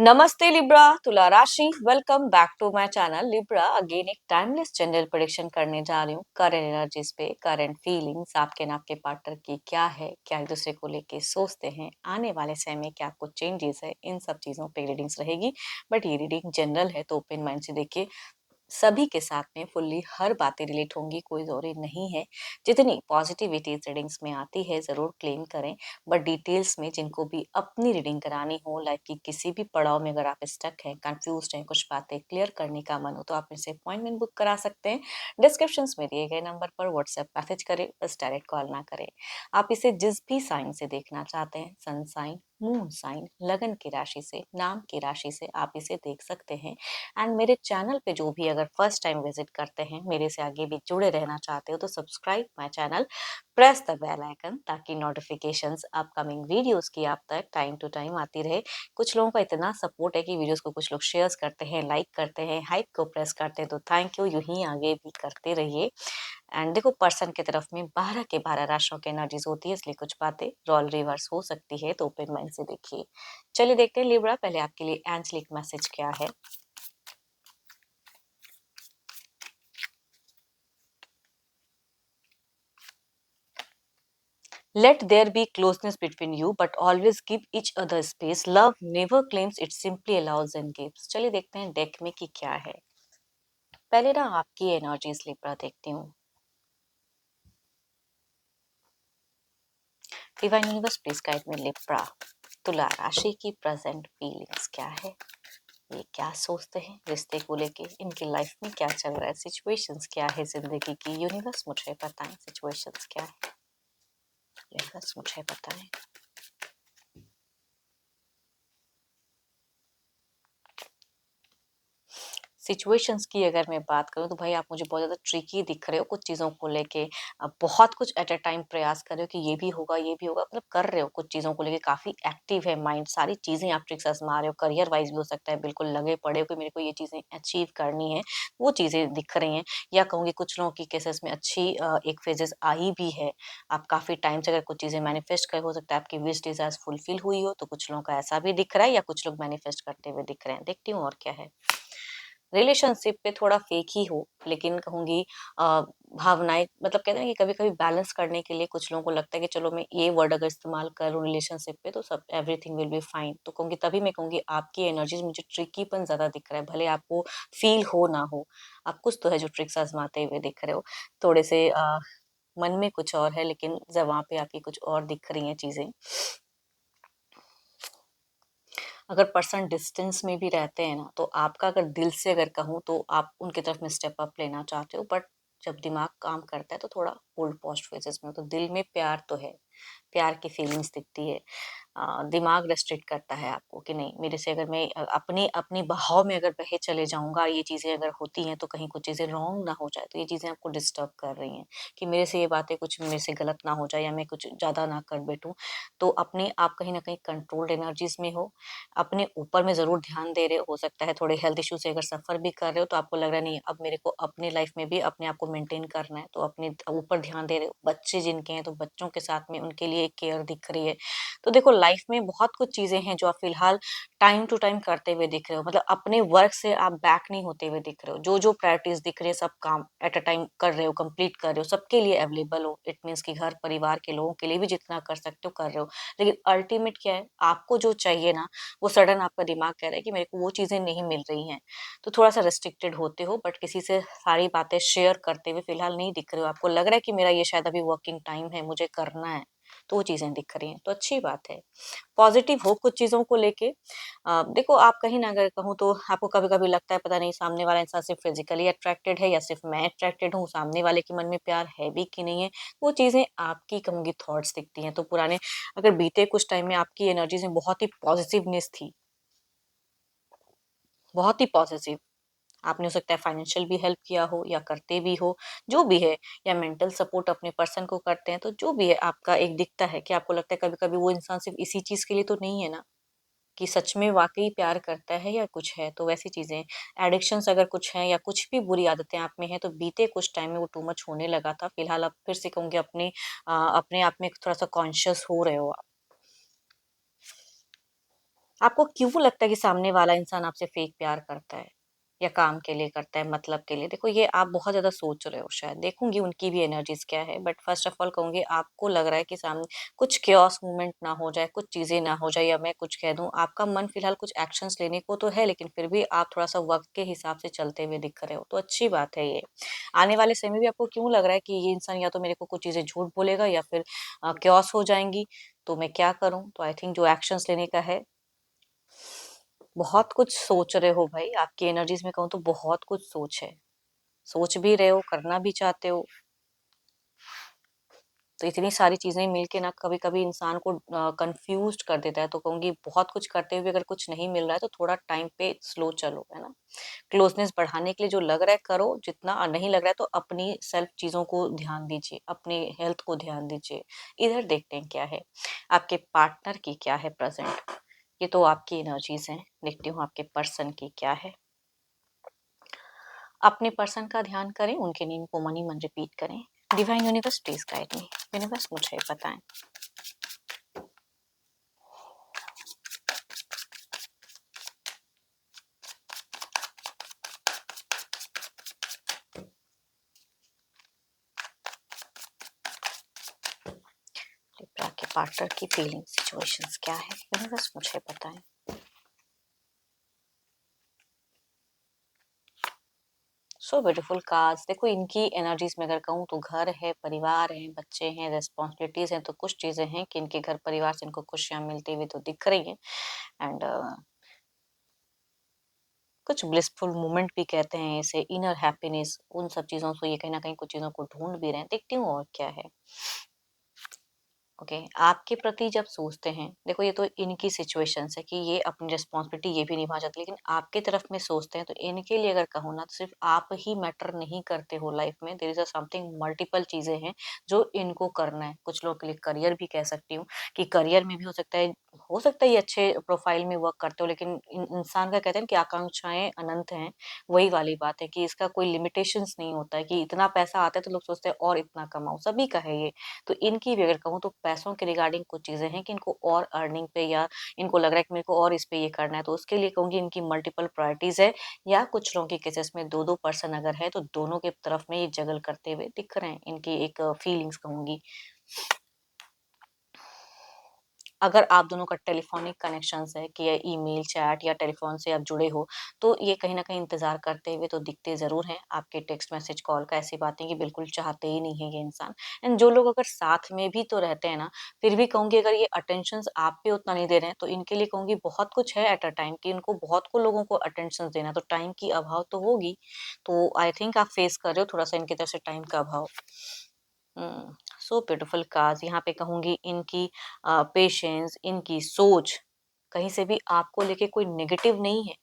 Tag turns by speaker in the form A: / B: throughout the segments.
A: नमस्ते लिब्रा, तुला राशि। Welcome back to my channel Libra. Again एक टाइमलेस जनरल प्रेडिक्शन करने जा रही हूँ करंट एनर्जीज पे, करंट फीलिंग्स आपके ना आपके पार्टनर की क्या है, क्या एक दूसरे को लेके सोचते हैं, आने वाले समय में क्या कुछ चेंजेस है, इन सब चीजों पे रीडिंग्स रहेगी। बट ये रीडिंग जनरल है तो ओपन माइंड से देखिए। सभी के साथ में फुल्ली हर बातें रिलेट होंगी, कोई जरूरी नहीं है। जितनी पॉजिटिविटी रीडिंग्स में आती है जरूर क्लेम करें। बट डिटेल्स में जिनको भी अपनी रीडिंग करानी हो, लाइफ की किसी भी पड़ाव में अगर आप स्टक हैं, कंफ्यूज हैं, कुछ बातें क्लियर करने का मन हो तो आप इनसे अपॉइंटमेंट बुक करा सकते हैं। डिस्क्रिप्शन में दिए गए नंबर पर व्हाट्सएप मैसेज करें, बस डायरेक्ट कॉल ना करें। आप इसे जिस भी साइन से देखना चाहते हैं, सन साइन, मून साइन, लगन की राशि से, नाम की राशि से आप इसे देख सकते हैं। एंड मेरे चैनल पे जो भी अगर फर्स्ट टाइम विजिट करते हैं, मेरे से आगे भी जुड़े रहना चाहते हो तो subscribe my channel, press the bell icon ताकि नोटिफिकेशंस अपकमिंग वीडियोस की आप तक टाइम टू टाइम आती रहे। कुछ लोगों का इतना सपोर्ट है कि वीडियोस को कुछ लोग शेयर्स करते हैं, लाइक करते हैं, हाइप को प्रेस करते हैं, तो थैंक यू। यूं ही आगे भी करते रहिए। एंड देखो, पर्सन की तरफ में 12 के 12 राशियों की एनर्जीज होती है, इसलिए कुछ बातें रोल रिवर्स हो सकती है, तो ओपन माइंड से देखिए। चलिए देखते हैं लिब्रा, पहले आपके लिए एंजलिक मैसेज क्या है। Let there be closeness between you, but always give each other space. Love never claims, it simply allows and gives. चलिए देखते हैं डेक में कि क्या है। पहले ना आपकी एनर्जीज लिब्रा देखती हूँ। Divine universe please guide me Libra. तुला राशि की प्रेजेंट फीलिंग्स क्या है, ये क्या सोचते हैं रिश्ते को लेके, इनकी लाइफ में क्या चल रहा है, सिचुएशंस क्या है जिंदगी की। यूनिवर्स मुझे बताएं सिचुएशंस क्या है, यूनिवर्स मुझे बताएं। सिचुएशंस की अगर मैं बात करूँ तो भाई आप मुझे बहुत ज़्यादा ट्रिकी दिख रहे हो कुछ चीज़ों को लेके। बहुत कुछ एट अ टाइम प्रयास कर रहे हो कि ये भी होगा, ये भी होगा, मतलब कर रहे हो कुछ चीज़ों को लेके, काफ़ी एक्टिव है माइंड, सारी चीज़ें आप ट्रिक्स आजमा रहे हो। करियर वाइज भी हो सकता है, बिल्कुल लगे पड़े हो कि मेरे को ये चीज़ें अचीव करनी है, वो चीज़ें दिख रही हैं। या कहूँगी कुछ लोगों की केसेस में अच्छी एक फेजेस आई भी है। आप काफ़ी टाइम से अगर कुछ चीज़ें मैनिफेस्ट कर, हो सकता है आपकी विश डिजायर्स फुलफिल हुई हो, तो कुछ लोगों का ऐसा भी दिख रहा है, या कुछ लोग मैनिफेस्ट करते हुए दिख रहे हैं। देखती हूँ और क्या है। रिलेशनशिप पे थोड़ा फेक ही हो, लेकिन कहूँगी भावनाएँ, मतलब कहते हैं कि कभी-कभी बैलेंस करने के लिए कुछ लोगों को लगता है कि चलो मैं ये वर्ड अगर इस्तेमाल करूँ रिलेशनशिप पे तो सब एवरीथिंग विल बी फाइन। तो कहूँगी, तभी मैं कहूँगी आपकी एनर्जीज़ मुझे ट्रिकीपन ज़्यादा दिख रहा है, भले आपको फ़ील हो ना हो। आप कुछ तो है जो ट्रिक्स आज़माते हुए दिख रहे हो। थोड़े से मन में कुछ और है, लेकिन ज़बाँ पे आपकी कुछ और दिख रही हैं चीज़ें। अगर पर्सन डिस्टेंस में भी रहते हैं ना, तो आपका अगर दिल से अगर कहूँ तो आप उनकी तरफ में स्टेप अप लेना चाहते हो, बट जब दिमाग काम करता है तो थोड़ा होल्ड पोस्ट फेजेस में हो। तो दिल में प्यार तो है, प्यार की फीलिंग्स दिखती है। दिमाग रेस्ट्रिक्ट करता है आपको कि नहीं, मेरे से अगर मैं अपनी अपनी बहाव में अगर बहे चले जाऊँगा, ये चीज़ें अगर होती हैं तो कहीं कुछ चीज़ें रॉन्ग ना हो जाए, तो ये चीज़ें आपको डिस्टर्ब कर रही हैं कि मेरे से ये बातें कुछ मेरे से गलत ना हो जाए, या मैं कुछ ज़्यादा ना कर बैठूँ। तो अपने आप कहीं न कहीं कंट्रोल्ड एनर्जीज़ में हो, अपने ऊपर में ज़रूर ध्यान दे रहे हो सकता है थोड़े हेल्थ इश्यू से अगर सफ़र भी कर रहे हो, तो आपको लग रहा है नहीं, अब मेरे को अपनी लाइफ़ में भी अपने आप को मेंटेन करना है, तो अपने ऊपर ध्यान दे रहे हो। बच्चे जिनके हैं तो बच्चों के साथ में उनके लिए एक केयर दिख रही है। तो देखो, लाइफ़ में बहुत कुछ चीज़ें हैं जो आप फ़िलहाल टाइम टू टाइम करते हुए दिख रहे हो, मतलब अपने वर्क से आप बैक नहीं होते हुए दिख रहे हो। जो-जो प्रायोरिटीज़ दिख रही है, सब काम एट अ टाइम कर रहे हो, कंप्लीट कर रहे हो, सबके लिए अवेलेबल हो। इट मीन्स कि घर परिवार के लोगों के लिए भी जितना कर सकते हो कर रहे हो। लेकिन अल्टीमेट क्या है, आपको जो चाहिए ना, वो सडन आपका दिमाग कह रहा है कि मेरे को वो चीज़ें नहीं मिल रही हैं। तो थोड़ा-सा रिस्ट्रिक्टेड होते हो, बट किसी से सारी बातें शेयर करते हुए फ़िलहाल नहीं दिख रहे हो। आपको लग रहा है कि मेरा ये शायद अभी वर्किंग टाइम है, मुझे करना है, तो वो चीज़ें दिख रही हैं, तो अच्छी बात है। पॉज़िटिव हो कुछ चीज़ों को लेके। देखो, आप कहीं न अगर कहूँ तो आपको कभी-कभी लगता है पता नहीं सामने वाला इंसान सिर्फ़ फ़िज़िकली अट्रैक्टेड है या सिर्फ़ मैं अट्रैक्टेड हूँ, सामने वाले के मन में प्यार है भी कि नहीं है, वो चीज़ें आपकी कहूँगी थॉट्स दिखती हैं। तो पुराने अगर बीते कुछ टाइम में आपकी एनर्जीज़ में बहुत ही पॉज़िटिवनेस थी, बहुत ही पॉज़िटिव। आपने हो सकता है फाइनेंशियल भी हेल्प किया हो या करते भी हो, जो भी है, या मेंटल सपोर्ट अपने पर्सन को करते हैं, तो जो भी है आपका एक दिखता है कि आपको लगता है कभी-कभी वो इंसान सिर्फ़ इसी चीज़ के लिए तो नहीं है ना, कि सच में वाक़ई प्यार करता है या कुछ है, तो वैसी चीज़ें। एडिक्शंस अगर कुछ हैं या कुछ भी बुरी आदतें आप में हैं, तो बीते कुछ टाइम में वो टू मच होने लगा था। फिलहाल आप फिर से कहूँगी अपने आप में थोड़ा-सा कॉन्शियस हो रहे हो आप। आपको क्यों लगता है कि सामने वाला इंसान आपसे फेक प्यार करता है या काम के लिए करता है, मतलब के लिए? देखो, ये आप बहुत ज्यादा सोच रहे हो शायद। देखूंगी उनकी भी एनर्जीज क्या है, बट फर्स्ट ऑफ ऑल कहूंगी, आपको लग रहा है कि सामने कुछ क्योस मूवमेंट ना हो जाए, कुछ चीजें ना हो जाए, या मैं कुछ कह दूं, आपका मन फिलहाल कुछ एक्शंस लेने को तो है, लेकिन फिर भी आप थोड़ा सा वक्त के हिसाब से चलते हुए दिख रहे हो, तो अच्छी बात है ये। आने वाले समय में भी आपको क्यों लग रहा है कि ये इंसान या तो मेरे को कुछ चीजें झूठ बोलेगा या फिर क्योस हो जाएंगी, तो मैं क्या करूं? तो आई थिंक जो एक्शंस लेने का है, बहुत कुछ सोच रहे हो भाई। आपकी एनर्जीज में कहूँ तो बहुत कुछ सोच है, सोच भी रहे हो, करना भी चाहते हो। तो इतनी सारी चीजें मिलके ना कभी कभी इंसान को कंफ्यूज कर देता है। तो कहूंगी, बहुत कुछ करते हुए अगर कुछ नहीं मिल रहा है तो थोड़ा टाइम पे स्लो चलो, है ना। क्लोजनेस बढ़ाने के लिए जो लग रहा है करो, जितना नहीं लग रहा है तो अपनी सेल्फ चीजों को ध्यान दीजिए, अपने हेल्थ को ध्यान दीजिए। इधर देखते हैं क्या है, आपके पार्टनर की क्या है प्रेजेंट। ये तो आपकी एनर्जीज हैं, देखती हूँ आपके पर्सन की क्या है। अपने पर्सन का ध्यान करें, उनके नेम को मनी मन रिपीट करें। Divine universe please guide me. Universe मुझे बताएं। लिब्रा के पार्टनर की फीलिंग सिचुएशंस क्या है, यूनिवर्स मुझे बताएं। So beautiful cards. देखो, इनकी एनर्जीज में अगर कहूँ तो घर है, परिवार है, बच्चे हैं, रेस्पॉन्सिबिलिटीज हैं, तो कुछ चीजें हैं कि इनके घर परिवार से इनको खुशियां मिलती हुई तो दिख रही हैं। एंड कुछ ब्लिसफुल मोमेंट भी कहते हैं इसे, इनर हैप्पीनेस, उन सब चीजों से ये कहीं ना कहीं कुछ चीजों को ढूंढ भी रहे हैं। देखती हूँ और क्या है। ओके, आपके प्रति जब सोचते हैं, देखो ये तो इनकी सिचुएशन है कि ये अपनी रिस्पॉन्सिबिलिटी ये भी निभा जाती है, लेकिन आपके तरफ में सोचते हैं तो इनके लिए अगर कहूँ ना, तो सिर्फ आप ही मैटर नहीं करते हो लाइफ में। There is a something, multiple चीजें हैं जो इनको करना है। कुछ लोगों के लिए करियर भी कह सकती हूँ, कि करियर में भी हो सकता है ये अच्छे प्रोफाइल में वर्क करते हो, लेकिन इंसान का कहते हैं कि आकांक्षाएं अनंत हैं। वही वाली बात है कि इसका कोई लिमिटेशंस नहीं होता है कि इतना पैसा आता है तो लोग सोचते हैं और इतना कमाओ, सभी का है ये। तो इनकी भी अगर कहूँ तो पैसों के रिगार्डिंग कुछ चीजें हैं कि इनको और अर्निंग पे, या इनको लग रहा है कि मेरे को और इस पे ये करना है, तो उसके लिए कहूंगी इनकी मल्टीपल प्रायोरिटीज है। या कुछ लोगों के केसेस में दो दो पर्सन अगर है तो दोनों के तरफ में ये जगल करते हुए दिख रहे हैं, इनकी एक फीलिंग्स कहूंगी। अगर आप दोनों का टेलीफोनिक कनेक्शन है कि या ईमेल चैट या टेलीफोन से आप जुड़े हो, तो ये कहीं ना कहीं इंतजार करते हुए तो दिखते जरूर हैं आपके टेक्स्ट मैसेज कॉल का। ऐसी बातें कि बिल्कुल चाहते ही नहीं है ये इंसान। एंड जो लोग अगर साथ में भी तो रहते हैं ना, फिर भी कहूंगी अगर ये अटेंशन आप पे उतना नहीं दे रहे हैं, तो इनके लिए कहूंगी बहुत कुछ है एट अ टाइम, कि इनको बहुत को लोगों को अटेंशन देना है, तो टाइम की अभाव तो होगी। तो आई थिंक आप फेस कर रहे हो थोड़ा सा इनकी तरफ से टाइम का अभाव। So beautiful cards. यहाँ पे कहूंगी इनकी पेशेंस, इनकी सोच कहीं से भी आपको लेके कोई नेगेटिव नहीं है,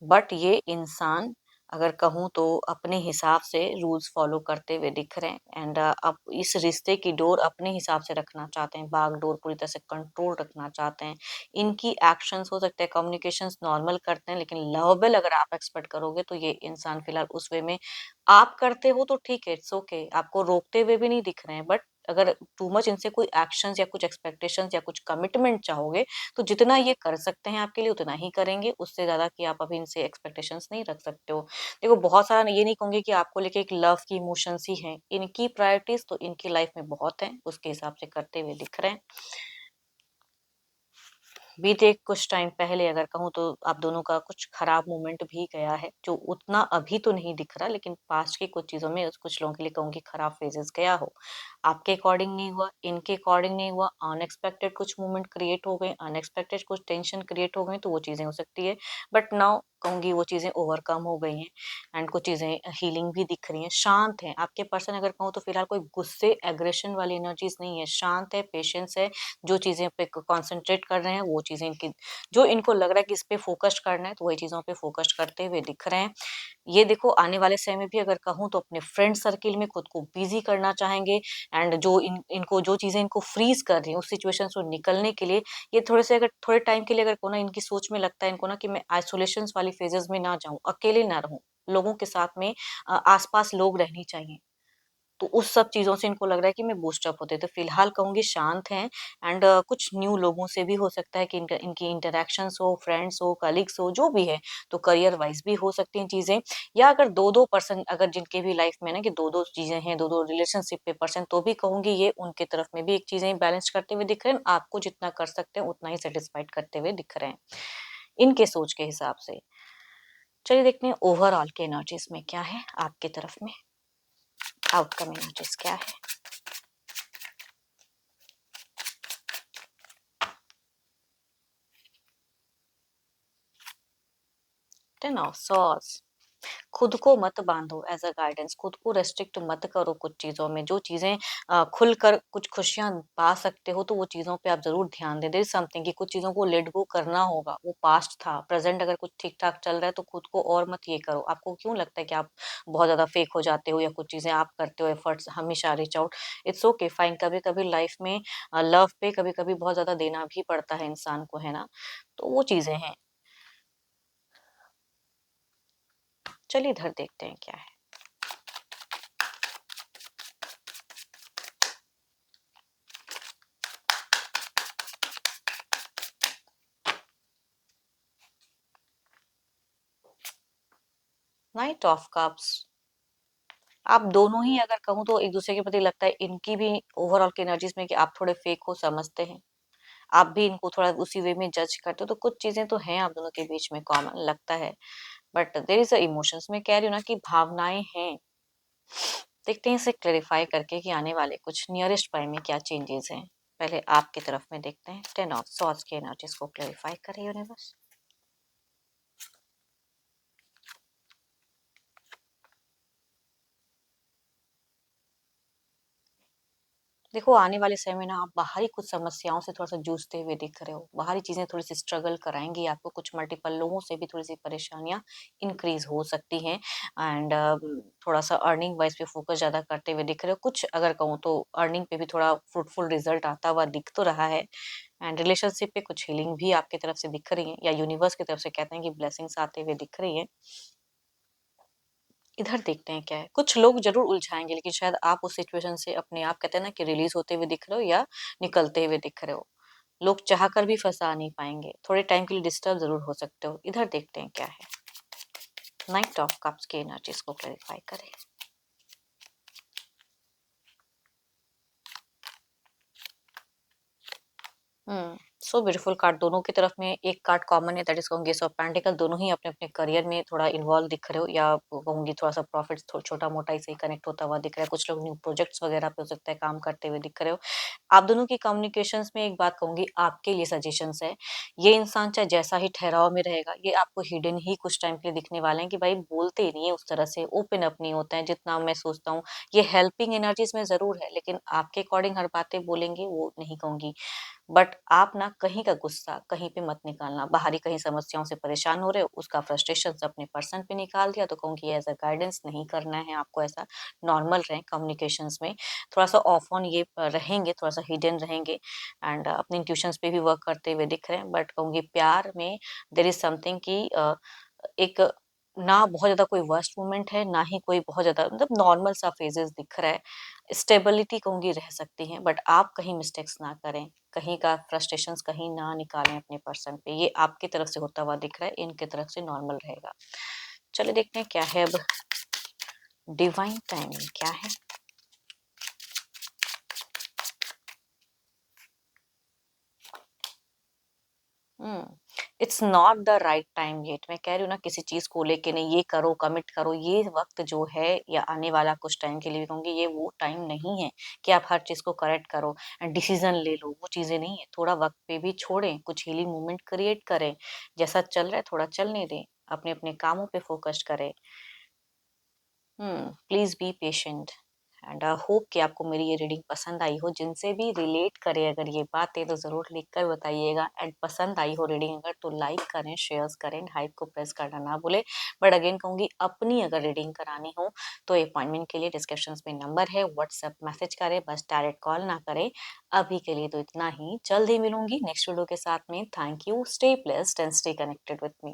A: बट ये इंसान अगर कहूँ तो अपने हिसाब से रूल्स फॉलो करते हुए दिख रहे हैं। एंड अब इस रिश्ते की डोर अपने हिसाब से रखना चाहते हैं, बाग डोर पूरी तरह से कंट्रोल रखना चाहते हैं। इनकी एक्शंस हो सकते हैं कम्युनिकेशंस नॉर्मल करते हैं, लेकिन लवेबल अगर आप एक्सपेक्ट करोगे तो ये इंसान फिलहाल उस वे में आप करते हो तो ठीक है, इट्स ओके, आपको रोकते हुए भी नहीं दिख रहे हैं। बट अगर टू मच इनसे कोई एक्शंस या कुछ एक्सपेक्टेशंस या कुछ कमिटमेंट चाहोगे, तो जितना ये कर सकते हैं आपके लिए उतना ही करेंगे, उससे ज्यादा कि आप अभी इनसे एक्सपेक्टेशंस नहीं रख सकते हो। देखो, बहुत सारा ये नहीं कहूंगी कि आपको लेके एक लव की इमोशंस ही है, इनकी प्रायोरिटीज तो इनकी लाइफ में बहुत है, उसके हिसाब से करते हुए दिख रहे हैं। बीते कुछ टाइम पहले अगर कहूँ तो आप दोनों का कुछ खराब मोमेंट भी गया है, जो उतना अभी तो नहीं दिख रहा, लेकिन पास्ट की कुछ चीजों में कुछ लोगों के लिए कहूंगी खराब फेजेस गया हो। आपके अकॉर्डिंग नहीं हुआ, इनके अकॉर्डिंग नहीं हुआ, अनएक्सपेक्टेड कुछ मोमेंट क्रिएट हो गए, अनएक्सपेक्टेड कुछ टेंशन क्रिएट हो गई, तो वो चीजें हो सकती है। बट नाउ कहूंगी वो चीजें ओवरकम हो गई हैं। एंड कुछ चीजें हीलिंग भी दिख रही हैं, शांत है आपके पर्सन अगर कहूँ तो फिलहाल कोई गुस्से एग्रेशन वाली एनर्जीज नहीं है, शांत है, पेशेंस है। जो चीजें पे कॉन्सेंट्रेट कर रहे हैं वो चीजें इनकी, जो इनको लग रहा है कि इस पे फोकस करना है, तो वही चीजों पे फोकस करते हुए दिख रहे हैं। ये देखो, आने वाले समय में भी अगर कहूँ तो अपने फ्रेंड सर्किल में खुद को बिजी करना चाहेंगे। एंड जो इनको जो चीजें इनको फ्रीज कर रही है उस सिचुएशन से निकलने के लिए, ये थोड़े से अगर थोड़े टाइम के लिए अगर को ना इनकी सोच में लगता है इनको ना कि मैं आइसोलेशन वाली फेजेस में ना जाऊं, अकेले ना रहूं, लोगों के साथ में आसपास लोग रहनी चाहिए, तो उस सब चीज़ों से इनको लग रहा है कि मैं बूस्ट अप होते, तो फिलहाल कहूँगी शांत हैं। एंड कुछ न्यू लोगों से भी हो सकता है कि इनकी इंटरेक्शंस हो, फ्रेंड्स हो, कलीग्स हो, जो भी है, तो करियर वाइज भी हो सकती हैं चीज़ें। या अगर दो दो पर्सन अगर जिनके भी लाइफ में ना कि दो दो चीज़ें हैं, दो दो रिलेशनशिप पे पर्सन, तो भी कहूँगी ये उनके तरफ में भी एक चीज़ें बैलेंस करते हुए दिख रहे हैं। आपको जितना कर सकते हैं उतना ही सेटिस्फाइड करते हुए दिख रहे हैं इनके सोच के हिसाब से। चलिए देखते हैं ओवरऑल के एनर्जीज में क्या है आपकी तरफ में, आउटकम एनर्जीज क्या है। 10 ऑफ सॉर्ड्स। खुद को मत बांधो एज अ गाइडेंस, खुद को रेस्ट्रिक्ट मत करो कुछ चीजों में। जो चीजें खुलकर कुछ खुशियां पा सकते हो तो वो चीजों पे आप जरूर ध्यान दें। देयर इज समथिंग कि कुछ चीजों को लेट गो करना होगा, वो पास्ट था। प्रेजेंट अगर कुछ ठीक ठाक चल रहा है तो खुद को और मत ये करो। आपको क्यों लगता है कि आप बहुत ज्यादा फेक हो जाते हो या कुछ चीजें आप करते हो एफर्ट्स हमेशा reach out. It's okay fine, कभी कभी लाइफ में लव पे कभी कभी बहुत ज्यादा देना भी पड़ता है इंसान को, है ना। तो वो चीजें हैं। चलिए इधर देखते हैं क्या है। Night of cups. आप दोनों ही अगर कहूँ तो एक दूसरे के प्रति लगता है इनकी भी ओवरऑल की एनर्जीज में कि आप थोड़े फेक हो, समझते हैं। आप भी इनको थोड़ा उसी वे में जज करते हो, तो कुछ चीजें तो हैं आप दोनों के बीच में कॉमन लगता है। But there is a emotions में कह रही हूँ ना कि भावनाएं हैं। देखते हैं इसे क्लेरिफाई करके कि आने वाले कुछ नियरेस्ट टाइम में क्या चेंजेस हैं। पहले आपकी तरफ में देखते हैं 10 ऑफ सॉर्ड्स की एनर्जीज को क्लेरिफाई करे यूनिवर्स। देखो आने वाले समय में ना आप बाहरी कुछ समस्याओं से थोड़ा सा जूझते हुए दिख रहे हो। बाहरी चीजें थोड़ी सी स्ट्रगल कराएंगी आपको, कुछ मल्टीपल लोगों से भी थोड़ी सी परेशानियां इंक्रीज हो सकती हैं। एंड थोड़ा सा अर्निंग वाइज पे फोकस ज्यादा करते हुए दिख रहे हो। कुछ अगर कहूँ तो अर्निंग पे भी थोड़ा फ्रूटफुल रिजल्ट आता हुआ दिख तो रहा है। एंड रिलेशनशिप पे कुछ हीलिंग भी आपकी तरफ से दिख रही है, या यूनिवर्स की तरफ से कहते हैं कि ब्लेसिंग्स आते हुए दिख रही है। इधर देखते हैं क्या है। कुछ लोग ज़रूर उलझाएँगे, लेकिन शायद आप उस सिचुएशन से अपने आप कहते हैं ना कि रिलीज़ होते हुए दिख रहे हो या निकलते हुए दिख रहे हो। लोग चाह कर भी फँसा नहीं पाएँगे। थोड़े टाइम के लिए डिस्टर्ब ज़रूर हो सकते हो। इधर देखते हैं क्या है। नाइट ऑफ कप्स की एनर्जीज़ को क्लैरिफाई करें। सो ब्यूटीफुल कार्ड दोनों की तरफ में एक कार्ड कॉमन है, दैट इज कहूंगी एस ऑफ पेंटिकल। दोनों ही अपने अपने करियर में थोड़ा इन्वॉल्व दिख रहे हो, या कहूंगी थोड़ा सा प्रॉफिट छोटा मोटा ही कनेक्ट होता हुआ दिख रहा है। कुछ लोग न्यू प्रोजेक्ट्स वगैरह पे हो सकता है काम करते हुए दिख रहे हो। आप दोनों की कम्युनिकेशंस में एक बात कहूंगी आपके लिए सजेशंस है। ये इंसान चाहे जैसा ही ठहराव में रहेगा, ये आपको हिडन ही कुछ टाइम के लिए दिखने वाले हैं कि भाई बोलते नहीं है उस तरह से, ओपन अप नहीं होते हैं जितना मैं सोचता हूँ। ये हेल्पिंग एनर्जीज में जरूर है, लेकिन आपके अकॉर्डिंग हर बातें बोलेंगे वो नहीं कहूंगी। बट आप ना कहीं का गुस्सा कहीं पे मत निकालना। बाहरी कहीं समस्याओं से परेशान हो रहे हो, उसका फ्रस्ट्रेशन अपने पर्सन पे निकाल दिया, तो कहूँगी एज अ गाइडेंस नहीं करना है आपको ऐसा। नॉर्मल रहें कम्युनिकेशंस में, थोड़ा सा ऑफ ऑन ये रहेंगे, थोड़ा सा हिडन रहेंगे। एंड अपने इंट्यूशंस पे भी वर्क करते हुए दिख रहे हैं। बट कहूँगी प्यार में देर इज समथिंग कि एक ना बहुत ज्यादा कोई वर्स्ट मोमेंट है, ना ही कोई बहुत ज्यादा मतलब नॉर्मल सा फेजेस दिख रहा है। स्टेबिलिटी कहूंगी रह सकती है, बट आप कहीं मिस्टेक्स ना करें, कहीं का फ्रस्ट्रेशंस कहीं ना निकालें अपने पर्सन पे। ये आपकी तरफ से होता हुआ दिख रहा है, इनकी तरफ से नॉर्मल रहेगा। चलिए देखते हैं क्या है अब। डिवाइन टाइमिंग क्या है। It's not the right time yet. मैं कह रही हूँ ना किसी चीज को लेके नहीं, ये करो कमिट करो, ये वक्त जो है या आने वाला कुछ टाइम के लिए कहूंगी ये वो टाइम नहीं है कि आप हर चीज को करेक्ट करो एंड डिसीजन ले लो। वो चीजें नहीं है। थोड़ा वक्त पे भी छोड़ें, कुछ हीलिंग मूवमेंट क्रिएट करें। जैसा चल रहा है थोड़ा चलने दें, अपने अपने कामों पे फोकस करें। Please be patient. And I hope कि आपको मेरी ये रीडिंग पसंद आई हो। जिनसे भी रिलेट करे अगर ये बातें तो ज़रूर लिख कर बताइएगा। एंड पसंद आई हो रीडिंग अगर तो लाइक करें, शेयर्स करें, हाइप को प्रेस करना ना भूले। बट अगेन कहूँगी अपनी अगर रीडिंग करानी हो तो अपॉइंटमेंट के लिए डिस्क्रिप्शन में नंबर है, व्हाट्सएप मैसेज करें, बस डायरेक्ट कॉल ना करें। अभी के लिए तो इतना ही, जल्द ही मिलूंगी नेक्स्ट वीडियो के साथ में। Thank you, stay blessed and stay connected with me.